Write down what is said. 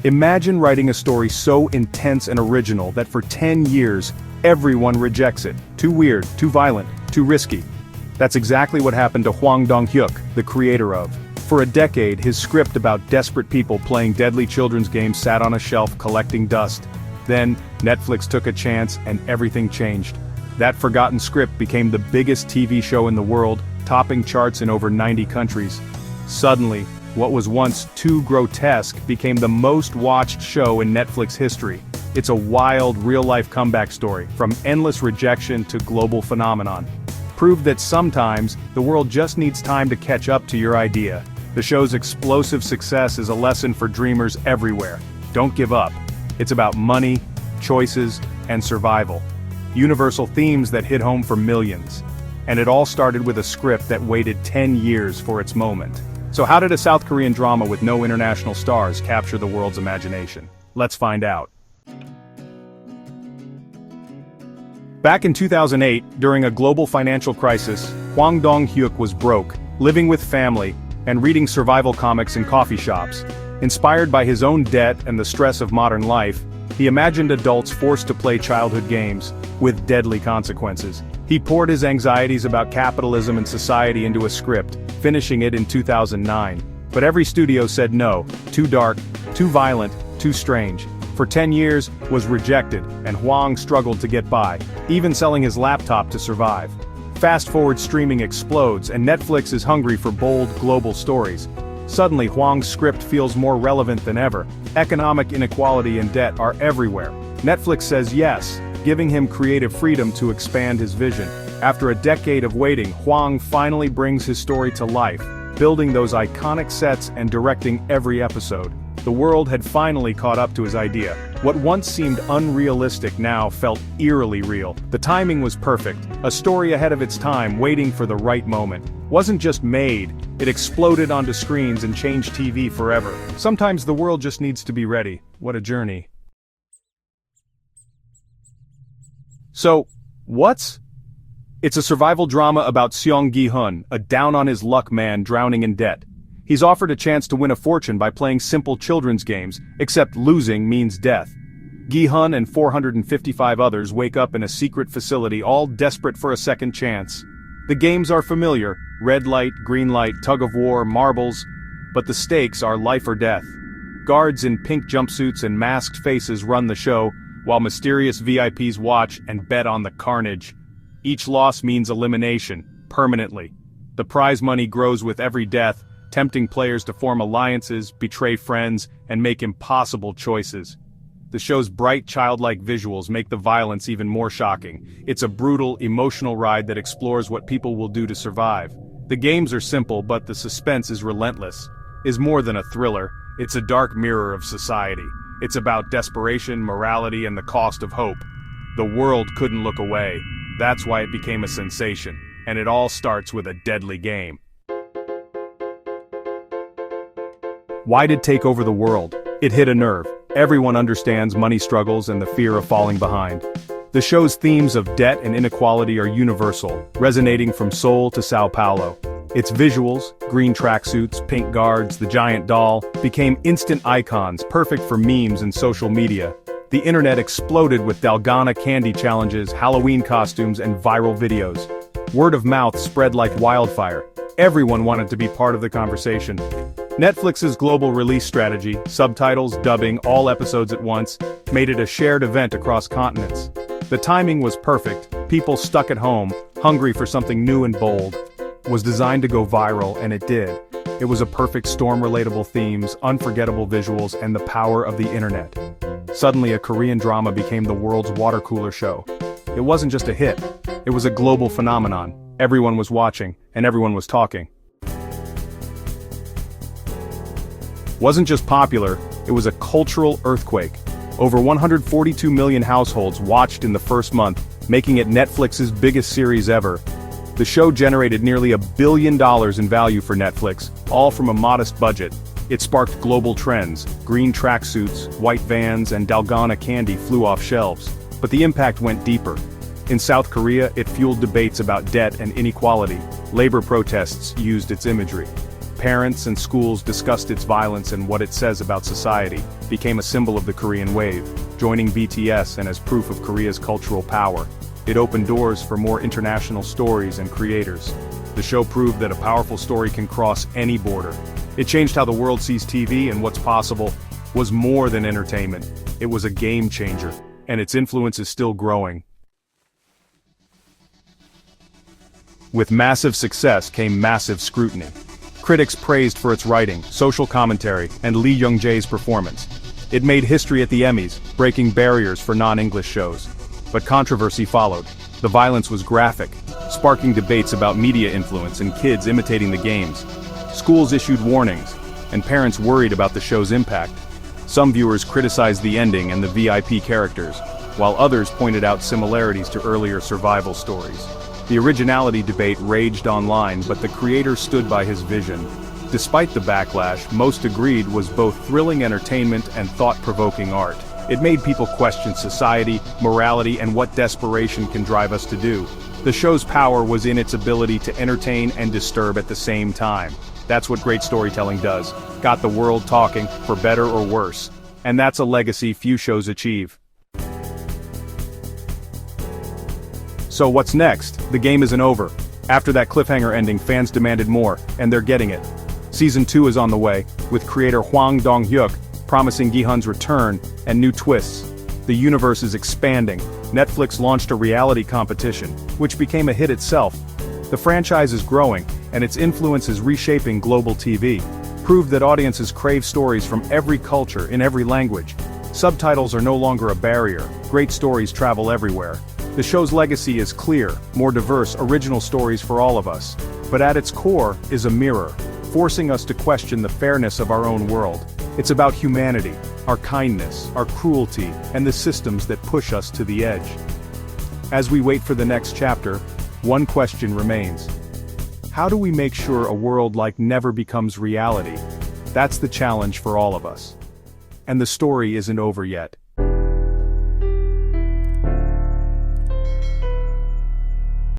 Imagine writing a story so intense and original that for 10 years, everyone rejects it. Too weird, too violent, too risky. That's exactly what happened to Hwang Dong-hyuk, the creator of. For a decade, his script about desperate people playing deadly children's games sat on a shelf collecting dust. Then, Netflix took a chance and everything changed. That forgotten script became the biggest TV show in the world, topping charts in over 90 countries. Suddenly, what was once too grotesque became the most watched show in Netflix history. It's a wild, real-life comeback story, from endless rejection to global phenomenon. Prove that sometimes, the world just needs time to catch up to your idea. The show's explosive success is a lesson for dreamers everywhere. Don't give up. It's about money, choices, and survival. Universal themes that hit home for millions. And it all started with a script that waited 10 years for its moment. So how did a South Korean drama with no international stars capture the world's imagination? Let's find out. Back in 2008, during a global financial crisis, Hwang Dong-hyuk was broke, living with family, and reading survival comics in coffee shops. Inspired by his own debt and the stress of modern life, he imagined adults forced to play childhood games, with deadly consequences. He poured his anxieties about capitalism and society into a script, finishing it in 2009. But every studio said no, too dark, too violent, too strange. For 10 years, was rejected, and Hwang struggled to get by, even selling his laptop to survive. Fast forward, streaming explodes, and Netflix is hungry for bold, global stories. Suddenly, Hwang's script feels more relevant than ever. Economic inequality and debt are everywhere. Netflix says yes, giving him creative freedom to expand his vision. After a decade of waiting, Hwang finally brings his story to life, building those iconic sets and directing every episode. The world had finally caught up to his idea. What once seemed unrealistic now felt eerily real. The timing was perfect, a story ahead of its time waiting for the right moment. Wasn't just made, it exploded onto screens and changed TV forever. Sometimes the world just needs to be ready. What a journey. So, what's? It's a survival drama about Seong Gi-hun, a down-on-his-luck man drowning in debt. He's offered a chance to win a fortune by playing simple children's games, except losing means death. Gi-hun and 455 others wake up in a secret facility, all desperate for a second chance. The games are familiar: red light, green light, tug-of-war, marbles, but the stakes are life or death. Guards in pink jumpsuits and masked faces run the show, while mysterious VIPs watch and bet on the carnage. Each loss means elimination, permanently. The prize money grows with every death, tempting players to form alliances, betray friends, and make impossible choices. The show's bright, childlike visuals make the violence even more shocking. It's a brutal, emotional ride that explores what people will do to survive. The games are simple, but the suspense is relentless. Is more than a thriller, it's a dark mirror of society. It's about desperation, morality, and the cost of hope. The world couldn't look away. That's why it became a sensation. And it all starts with a deadly game. Why did it take over the world? It hit a nerve. Everyone understands money struggles and the fear of falling behind. The show's themes of debt and inequality are universal, resonating from Seoul to Sao Paulo. Its visuals, green tracksuits, pink guards, the giant doll, became instant icons, perfect for memes and social media. The internet exploded with Dalgona candy challenges, Halloween costumes, and viral videos. Word of mouth spread like wildfire. Everyone wanted to be part of the conversation. Netflix's global release strategy, subtitles, dubbing, all episodes at once, made it a shared event across continents. The timing was perfect. People stuck at home, hungry for something new and bold. Was designed to go viral, and it did. It was a perfect storm, relatable themes, unforgettable visuals, and the power of the internet. Suddenly, a Korean drama became the world's water cooler show. It wasn't just a hit. It was a global phenomenon. Everyone was watching, and everyone was talking. Wasn't just popular, it was a cultural earthquake. Over 142 million households watched in the first month, making it Netflix's biggest series ever. The show generated nearly $1 billion in value for Netflix, all from a modest budget. It sparked global trends. Green tracksuits, white vans, and Dalgona candy flew off shelves. But the impact went deeper. In South Korea, it fueled debates about debt and inequality. Labor protests used its imagery. Parents and schools discussed its violence and what it says about society, became a symbol of the Korean wave, joining BTS and as proof of Korea's cultural power. It opened doors for more international stories and creators. The show proved that a powerful story can cross any border. It changed how the world sees TV, and what's possible was more than entertainment. It was a game changer, and its influence is still growing. With massive success came massive scrutiny. Critics praised for its writing, social commentary, and Lee Young-jae's performance. It made history at the Emmys, breaking barriers for non-English shows. But controversy followed. The violence was graphic, sparking debates about media influence and kids imitating the games. Schools issued warnings, and parents worried about the show's impact. Some viewers criticized the ending and the VIP characters, while others pointed out similarities to earlier survival stories. The originality debate raged online, but the creator stood by his vision. Despite the backlash, most agreed was both thrilling entertainment and thought-provoking art. It made people question society, morality, and what desperation can drive us to do. The show's power was in its ability to entertain and disturb at the same time. That's what great storytelling does. Got the world talking, for better or worse. And that's a legacy few shows achieve. So what's next? The game isn't over. After that cliffhanger ending, fans demanded more, and they're getting it. Season 2 is on the way, with creator Hwang Dong-hyuk promising Gi-hun's return and new twists. The universe is expanding. Netflix launched a reality competition, which became a hit itself. The franchise is growing, and its influence is reshaping global TV. Proved that audiences crave stories from every culture in every language. Subtitles are no longer a barrier. Great stories travel everywhere. The show's legacy is clear, more diverse, original stories for all of us. But at its core is a mirror, forcing us to question the fairness of our own world. It's about humanity, our kindness, our cruelty, and the systems that push us to the edge. As we wait for the next chapter, one question remains. How do we make sure a world like never becomes reality? That's the challenge for all of us. And the story isn't over yet.